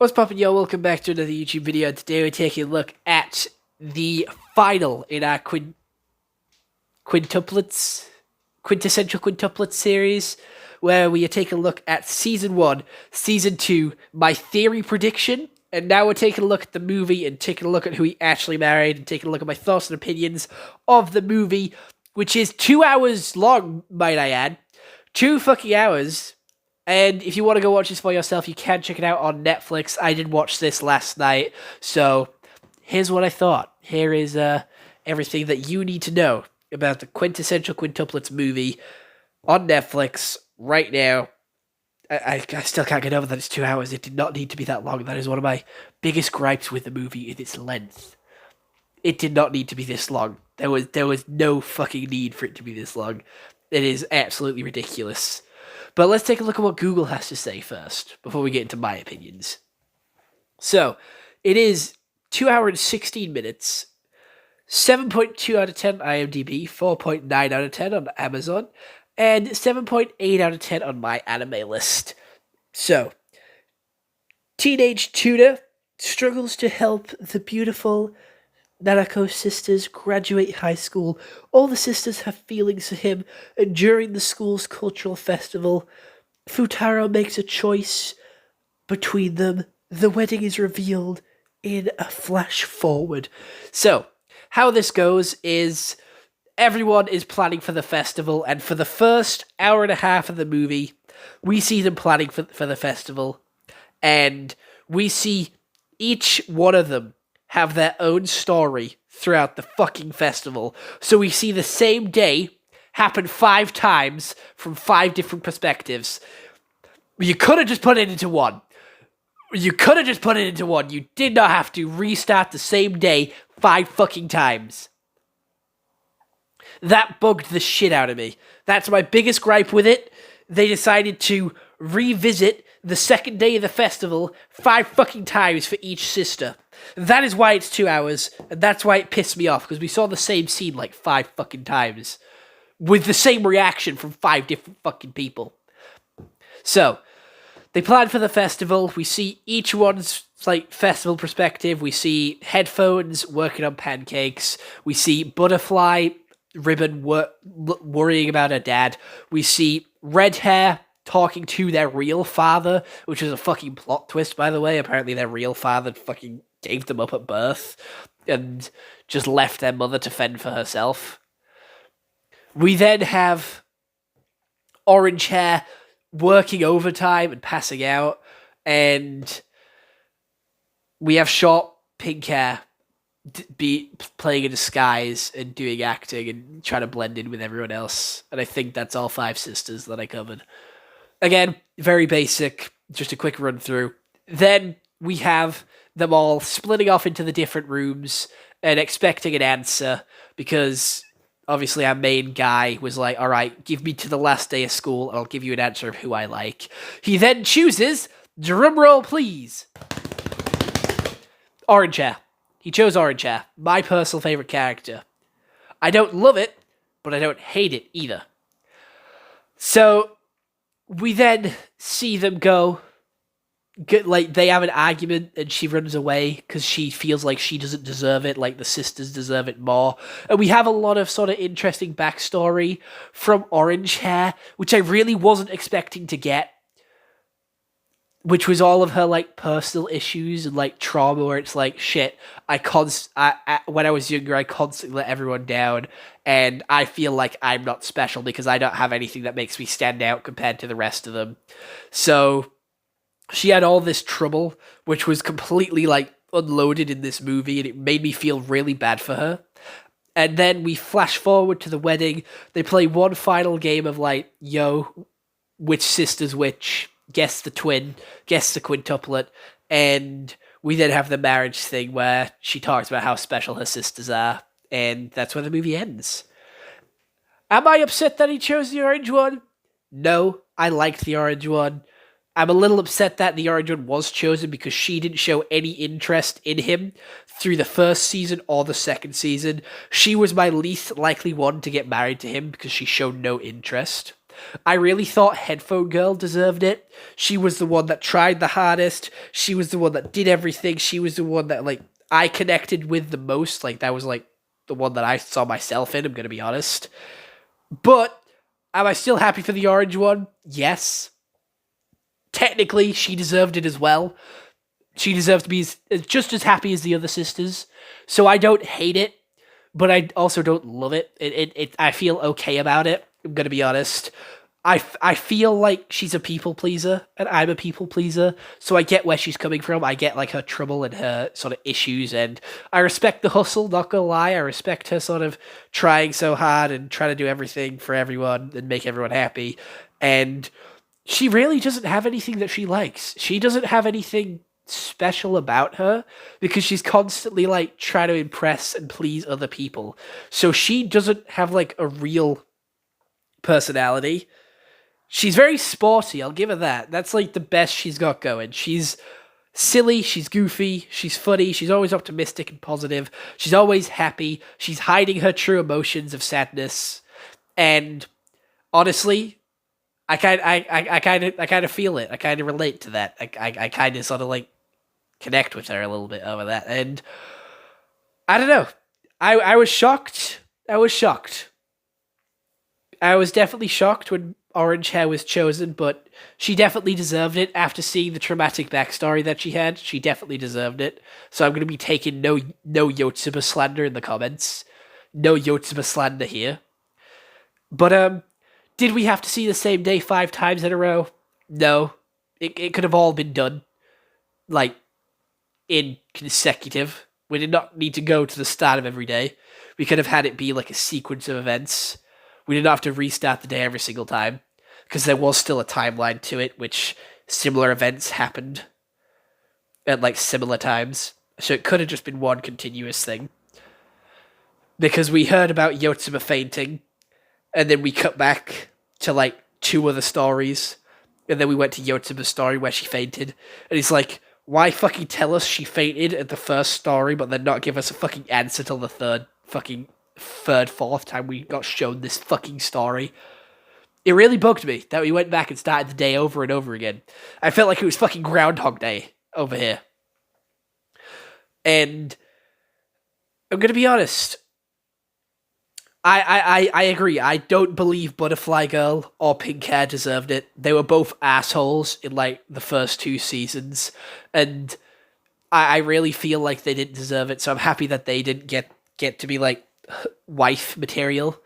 What's poppin', yo? Welcome back to another YouTube video. Today we're taking a look at the final in our Quintuplets, Quintessential Quintuplets series, where we are taking a look at Season 1, Season 2, my theory prediction, and now we're taking a look at the movie and taking a look at who he actually married and taking a look at my thoughts and opinions of the movie, which is 2 hours long, might I add. 2 fucking hours. And if you want to go watch this for yourself, you can check it out on Netflix. I did watch this last night, so here's what I thought. Here is everything that you need to know about the Quintessential Quintuplets movie on Netflix right now. I still can't get over that it's 2 hours. It did not need to be that long. That is one of my biggest gripes with the movie, is its length. It did not need to be this long. There was no fucking need for it to be this long. It is absolutely ridiculous. But let's take a look at what Google has to say first, before we get into my opinions. So, it is 2 hours and 16 minutes, 7.2 out of 10 IMDb, 4.9 out of 10 on Amazon, and 7.8 out of 10 on my anime list. So, teenage Tuna struggles to help the beautiful Narako sisters graduate high school. All the sisters have feelings for him, and during the school's cultural festival, Futaro makes a choice between them. The wedding is revealed in a flash forward. So, how this goes is everyone is planning for the festival, and for the first hour and a half of the movie, we see them planning for the festival, and we see each one of them have their own story throughout the fucking festival. So we see the same day happen 5 times from 5 different perspectives. You could have just put it into one. You did not have to restart the same day 5 fucking times. That bugged the shit out of me. That's my biggest gripe with it. They decided to revisit the second day of the festival 5 fucking times for each sister. That is why it's 2 hours, and that's why it pissed me off, because we saw the same scene like 5 fucking times, with the same reaction from 5 different fucking people. So, they plan for the festival. We see each one's festival perspective. We see Headphones working on pancakes. We see Butterfly Ribbon worrying about her dad. We see Red Hair talking to their real father, which is a fucking plot twist, by the way. Apparently their real father fucking gave them up at birth and just left their mother to fend for herself. We then have Orange Hair working overtime and passing out, and we have Short Pink Hair playing a disguise and doing acting and trying to blend in with everyone else. And I think that's all 5 sisters that I covered. Again, very basic, just a quick run through. Then we have them all splitting off into the different rooms and expecting an answer, because obviously our main guy was like, all right, give me to the last day of school and I'll give you an answer of who I like. He then chooses, drumroll please, Orange Hair. He chose Orange Hair, my personal favorite character. I don't love it, but I don't hate it either. So we then see them they have an argument and she runs away because she feels like she doesn't deserve it, like the sisters deserve it more. And we have a lot of sort of interesting backstory from Orange Hair, which I really wasn't expecting to get, which was all of her personal issues and trauma, where it's like, shit, when I was younger, I constantly let everyone down, and I feel like I'm not special because I don't have anything that makes me stand out compared to the rest of them. So she had all this trouble, which was completely unloaded in this movie, and it made me feel really bad for her. And then we flash forward to the wedding. They play one final game of yo, which sister's which, guess the twin, guess the quintuplet, and we then have the marriage thing where she talks about how special her sisters are, and that's where the movie ends. Am I upset that he chose the orange one? No, I liked the orange one. I'm a little upset that the orange one was chosen because she didn't show any interest in him through the first season or the second season. She was my least likely one to get married to him because she showed no interest. I really thought Headphone Girl deserved it. She was the one that tried the hardest. She was the one that did everything. She was the one that, like, I connected with the most. Like, that was, like, the one that I saw myself in, I'm gonna be honest. But, am I still happy for the orange one? Yes. Technically, she deserved it as well. She deserves to be just as happy as the other sisters. So I don't hate it, but I also don't love it. I feel okay about it. I'm gonna be honest. I feel like she's a people pleaser, and I'm a people pleaser, so I get where she's coming from. I get, like, her trouble and her sort of issues, and I respect the hustle, not gonna lie. I respect her sort of trying so hard and trying to do everything for everyone and make everyone happy. And she really doesn't have anything that she likes. She doesn't have anything special about her because she's constantly, like, trying to impress and please other people. So she doesn't have, like, a real personality. She's very sporty, I'll give her that. That's, like, the best she's got going. She's silly, she's goofy, she's funny, she's always optimistic and positive, she's always happy, she's hiding her true emotions of sadness, and honestly, I kind of feel it. I kind of relate to that. I kind of sort of, like, connect with her a little bit over that, and I don't know. I was shocked. I was shocked. I was definitely shocked when Orange Hair was chosen, but she definitely deserved it after seeing the traumatic backstory that she had. She definitely deserved it. So I'm going to be taking no Yotsuba slander in the comments. No Yotsuba slander here. But, did we have to see the same day 5 times in a row? No. It could have all been done, like, in consecutive. We did not need to go to the start of every day. We could have had it be, like, a sequence of events. We didn't have to restart the day every single time, because there was still a timeline to it, which similar events happened at, like, similar times. So it could have just been one continuous thing. Because we heard about Yotsuba fainting, and then we cut back to, like, 2 other stories, and then we went to Yotsuba's story where she fainted, and he's like, why fucking tell us she fainted at the first story, but then not give us a fucking answer till the third, fourth time we got shown this fucking story? It really bugged me that we went back and started the day over and over again. I felt like it was fucking Groundhog Day over here. And I'm gonna be honest, I agree. I don't believe Butterfly Girl or Pink Hair deserved it. They were both assholes in, like, the first 2 seasons, and I really feel like they didn't deserve it, so I'm happy that they didn't get to be, like, wife material.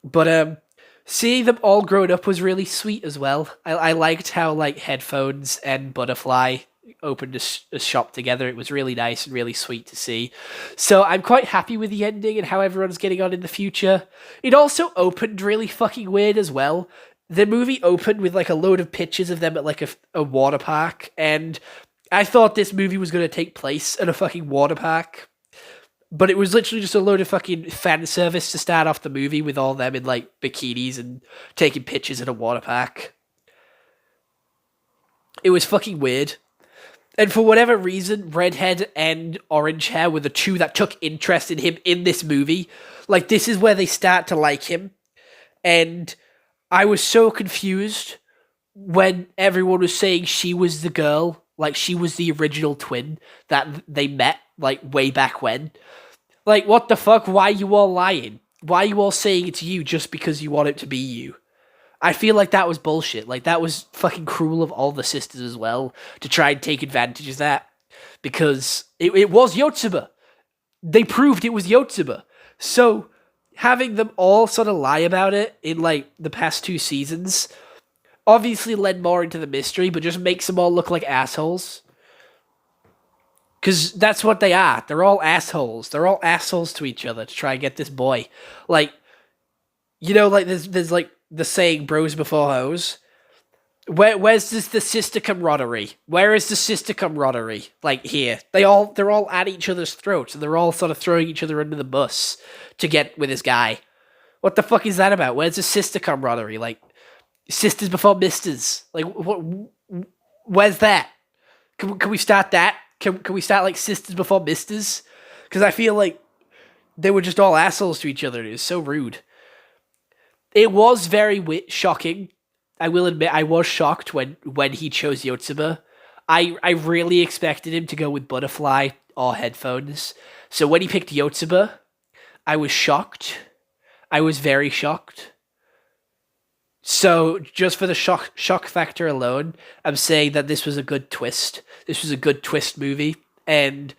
But, seeing them all grown up was really sweet as well. I liked how, like, Headphones and Butterfly opened a shop together. It was really nice and really sweet to see. So I'm quite happy with the ending and how everyone's getting on in the future. It also opened really fucking weird as well. The movie opened with, like, a load of pictures of them at, like, a water park, and I thought this movie was going to take place at a fucking water park. But it was literally just a load of fucking fan service to start off the movie with all them in, like, bikinis and taking pictures at a water park. It was fucking weird. And for whatever reason, Redhead and Orange Hair were the 2 that took interest in him in this movie. Like, this is where they start to like him. And I was so confused when everyone was saying she was the girl. Like, she was the original twin that they met, like, way back when. Like, what the fuck? Why are you all lying? Why are you all saying it's you just because you want it to be you? I feel like that was bullshit. Like, that was fucking cruel of all the sisters as well, to try and take advantage of that. Because it was Yotsuba. They proved it was Yotsuba. So, having them all sort of lie about it in, like, the past 2 seasons, obviously led more into the mystery, but just makes them all look like assholes. Because that's what they are. They're all assholes. They're all assholes to each other to try and get this boy. Like, you know, like, there's like, the saying, bros before hoes. Where's the sister camaraderie? Where is the sister camaraderie? Like, here. They're all at each other's throats, and they're all sort of throwing each other under the bus to get with this guy. What the fuck is that about? Where's the sister camaraderie? Like, sisters before misters. Like, what? Where's that? Can we start that? Can we start, like, sisters before misters? Because I feel like they were just all assholes to each other. It was so rude. It was very shocking. I will admit, I was shocked when he chose Yotsuba. I really expected him to go with Butterfly or Headphones. So when he picked Yotsuba, I was shocked. I was very shocked. So just for the shock factor alone, I'm saying that this was a good twist. This was a good twist movie, and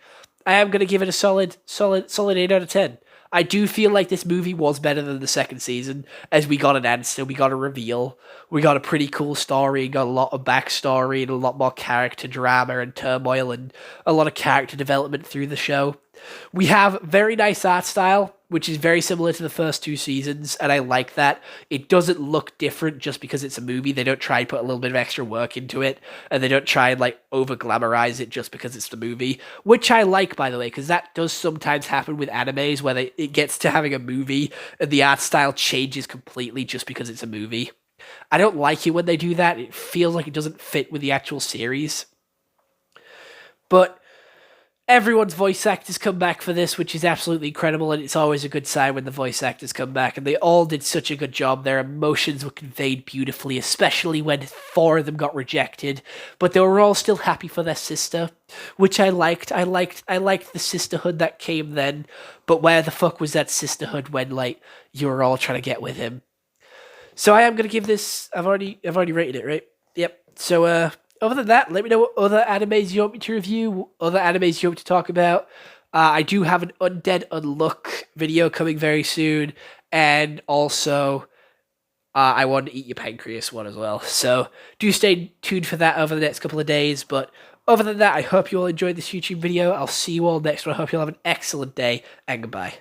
I am gonna give it a solid 8 out of 10. I do feel like this movie was better than the second season, as we got an answer, we got a reveal, we got a pretty cool story, got a lot of backstory and a lot more character drama and turmoil and a lot of character development through the show. We have very nice art style, which is very similar to the first two seasons, and I like that. It doesn't look different just because it's a movie. They don't try and put a little bit of extra work into it, and they don't try and like over glamorize it just because it's the movie, which I like, by the way, because that does sometimes happen with animes where it gets to having a movie and the art style changes completely just because it's a movie. I don't like it when they do that. It feels like it doesn't fit with the actual series. But everyone's voice actors come back for this, which is absolutely incredible, and it's always a good sign when the voice actors come back, and they all did such a good job. Their emotions were conveyed beautifully, especially when 4 of them got rejected, but they were all still happy for their sister, which I liked. I liked the sisterhood that came then, but where the fuck was that sisterhood when, like, you were all trying to get with him? So I am gonna give this. I've already rated it, right? Yep. So other than that, let me know what other animes you want me to review, other animes you want me to talk about. I do have an Undead Unlook video coming very soon, and also I want to eat your pancreas one as well. So do stay tuned for that over the next couple of days. But other than that, I hope you all enjoyed this YouTube video. I'll see you all next one. I hope you all have an excellent day, and goodbye.